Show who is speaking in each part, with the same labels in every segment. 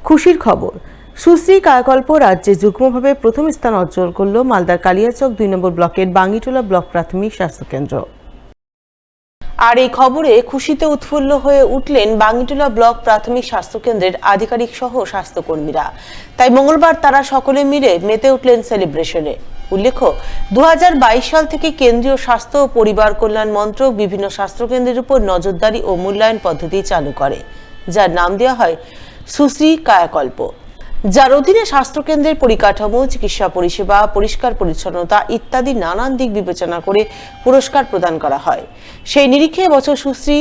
Speaker 1: খুশির খবর, সুশ্রী কায়াকল্প রাজ্যে যুগ্মভাবে প্রথম স্থান অর্জন করল মালদার কালিয়াচক 2 নম্বর ব্লকের বাঙ্গিটোলা ব্লক প্রাথমিক স্বাস্থ্যকেন্দ্র। আর এই খবরে খুশিতে উৎফুল্ল হয়ে উঠলেন বাঙ্গিটোলা ব্লক প্রাথমিক স্বাস্থ্যকেন্দ্রের আধিকারিক সহ স্বাস্থ্যকর্মীরা। তাই মঙ্গলবার তারা সকলে মিলে মেতে উঠলেন সেলিব্রেশনে। উল্লেখ্য, 2022 সাল থেকে কেন্দ্রীয় স্বাস্থ্য ও পরিবার কল্যাণ মন্ত্রক বিভিন্ন স্বাস্থ্যকেন্দ্রের উপর নজরদারি ও মূল্যায়ন পদ্ধতি চালু করে, যার নাম দেওয়া হয় সুশ্রী কায়াকল্প, যার অধীনে স্বাস্থ্যকেন্দ্রের পরিকাঠামো, চিকিৎসা পরিষেবা, পরিষ্কার পরিচ্ছন্নতা ইত্যাদি নানান দিক বিবেচনা করে পুরস্কার প্রদান করা হয়। সেই নিরিখে এবছর সুশ্রী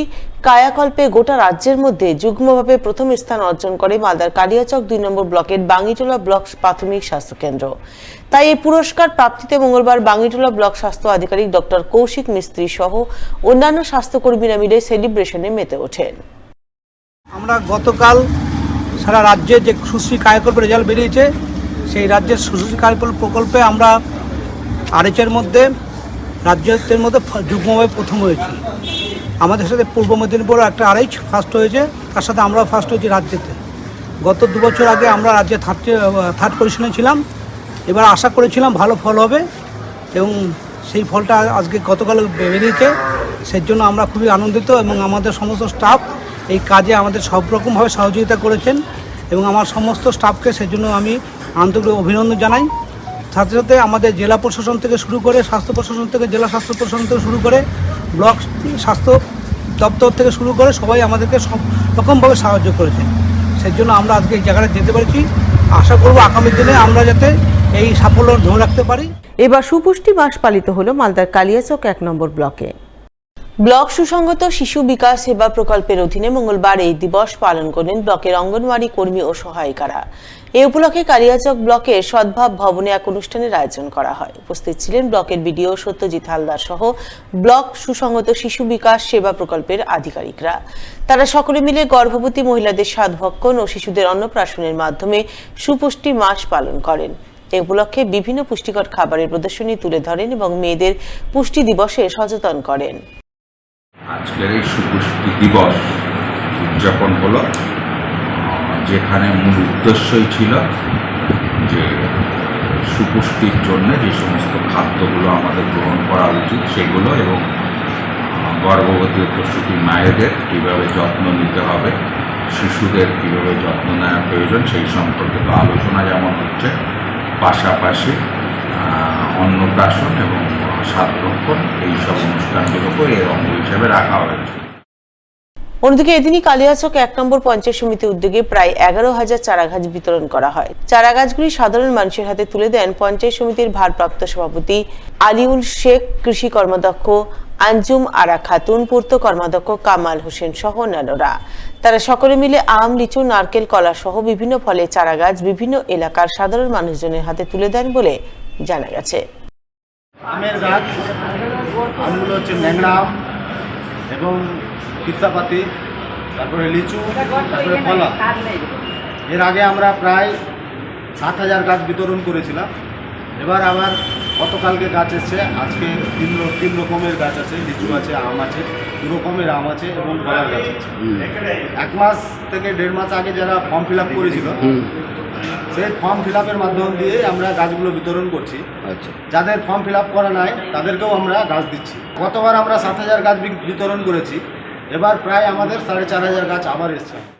Speaker 1: কায়াকল্পে গোটা রাজ্যের মধ্যে যুগ্মভাবে প্রথম স্থান অর্জন করে মালদার কালিয়াচক 2 নম্বর ব্লকের বাঙ্গিটোলা ব্লক প্রাথমিক স্বাস্থ্যকেন্দ্র। তাই এই পুরস্কার প্রাপ্তিতে মঙ্গলবার বাঙ্গিটোলা ব্লক স্বাস্থ্য আধিকারিক ডক্টর কৌশিক মিস্ত্রি সহ অন্যান্য স্বাস্থ্যকর্মীরা মিলে সেলিব্রেশনে মেতে ওঠেন।
Speaker 2: আমরা গতকাল সারা রাজ্যে যে সুশ্রী কায়াকল্প রেজাল্ট বেরিয়েছে, সেই রাজ্যের সুশ্রী কায়াকল্প প্রকল্পে আমরা আরএইচের মধ্যে রাজ্যের মধ্যে যুগ্মভাবে প্রথম হয়েছি। আমাদের সাথে পূর্ব মেদিনীপুর একটা আরএইচ ফার্স্ট হয়েছে, তার সাথে আমরাও ফার্স্ট হয়েছি রাজ্যেতে। গত 2 বছর আগে আমরা রাজ্যে থার্ড পজিশনে ছিলাম। এবার আশা করেছিলাম ভালো ফল হবে এবং সেই ফলটা আজকে গতকাল বেরিয়েছে। সেই জন্য আমরা খুবই আনন্দিত এবং আমাদের সমস্ত স্টাফ এই কাজে আমাদের সব রকমভাবে সহযোগিতা করেছেন এবং আমার সমস্ত স্টাফকে সেজন্য আমি আন্তরিক অভিনন্দন জানাই। সাথে সাথে আমাদের জেলা প্রশাসন থেকে শুরু করে স্বাস্থ্য প্রশাসন থেকে জেলা স্বাস্থ্য প্রশাসন থেকে শুরু করে ব্লক স্বাস্থ্য দপ্তর থেকে শুরু করে সবাই আমাদেরকে সব রকমভাবে সাহায্য করেছেন। সেই জন্য আমরা আজকে এই জায়গাটা যেতে পেরেছি। আশা করব আগামী দিনে আমরা যাতে এই সাফল্য ধরে রাখতে পারি।
Speaker 1: এবার সুপুষ্টি মাস পালিত হলো মালদার কালিয়াচক 1 নম্বর ব্লকে। ব্লক সুসংহত শিশু বিকাশ সেবা প্রকল্পের অধীনে মঙ্গলবার এই দিবস পালন করলেন ব্লকের অঙ্গনওয়াড়ি কর্মী ও সহায়িকারা। এই উপলক্ষে কালিয়াচক ব্লকের সদ্ভাব ভবনে এক অনুষ্ঠানের আয়োজন করা হয়। উপস্থিত ছিলেন ব্লকের বিডিও সত্যজিৎ হালদার সহ ব্লক সুসংহত শিশু বিকাশ সেবা প্রকল্পের আধিকারিকরা। তারা সকলে মিলে গর্ভবতী মহিলাদের স্বাদভক্ষণ ও শিশুদের অন্নপ্রাশনের মাধ্যমে সুপুষ্টি মাস পালন করেন। এই উপলক্ষে বিভিন্ন পুষ্টিকর খাবারের প্রদর্শনী তুলে ধরেন এবং মেয়েদের পুষ্টি দিবসে সচেতন করেন।
Speaker 3: আজকের এই সুপুষ্টি দিবস উদযাপন হলো, যেখানে মূল উদ্দেশ্যই ছিল যে সুপুষ্টির জন্য যে সমস্ত খাদ্যগুলো আমাদের গ্রহণ করা উচিত সেগুলো এবং গর্ভবতী প্রসূতি মায়েদের কীভাবে যত্ন নিতে হবে, শিশুদের কীভাবে যত্ন নেওয়া প্রয়োজন সেই সম্পর্কে তো আলোচনা যেমন হচ্ছে, পাশাপাশি অন্নপ্রাশন এবং স্বাদভক্ষণ এইসব অনুষ্ঠানগুলোকে এর অঙ্গ হিসেবে রাখা হয়েছে।
Speaker 1: অন্যদিকে এদিনই কালিয়াচক 1 নম্বর পঞ্চায়েত সমিতি উদ্যোগে প্রায় 11,000 চারা গাছ বিতরণ করা হয়। চারা গাছগুলি সাধারণ মানুষের হাতে তুলে দেন পঞ্চায়েত সমিতির ভারপ্রাপ্ত সভাপতি আলিউল শেখ, কৃষি কর্মাধ্যক্ষ আঞ্জুম আরা খাতুন, পূর্ত কর্মাধ্যক্ষ কামাল হোসেন সহ অন্যান্যরা। তারা সকলে মিলে আম, লিচু, নারকেল, কলা সহ বিভিন্ন ফলের চারা গাছ বিভিন্ন এলাকার সাধারণ মানুষজনের হাতে তুলে দেন বলে জানা গেছে।
Speaker 4: আমের গাছ, আমগুলো হচ্ছে ন্যাংরা আম এবং পিত্তাপাতি, তারপরে লিচু, তারপরে কলা। এর আগে আমরা প্রায় 7,000 গাছ বিতরণ করেছিলাম। এবার আবার গতকালকে গাছ এসছে, আজকে 3 রকমের গাছ আছে, লিচু আছে, আম আছে, 2 রকমের আম আছে এবং কলার গাছ আছে। 1 মাস থেকে 1.5 মাস আগে যারা ফর্ম ফিল আপ করেছিল, সেই ফর্ম ফিল আপের মাধ্যম দিয়ে আমরা গাছগুলো বিতরণ করছি। যাদের ফর্ম ফিল আপ করা নাই তাদেরকেও আমরা গাছ দিচ্ছি। গতবার আমরা 7,000 গাছ বিতরণ করেছি, এবার প্রায় আমাদের 4,500 গাছ আবার এসছে।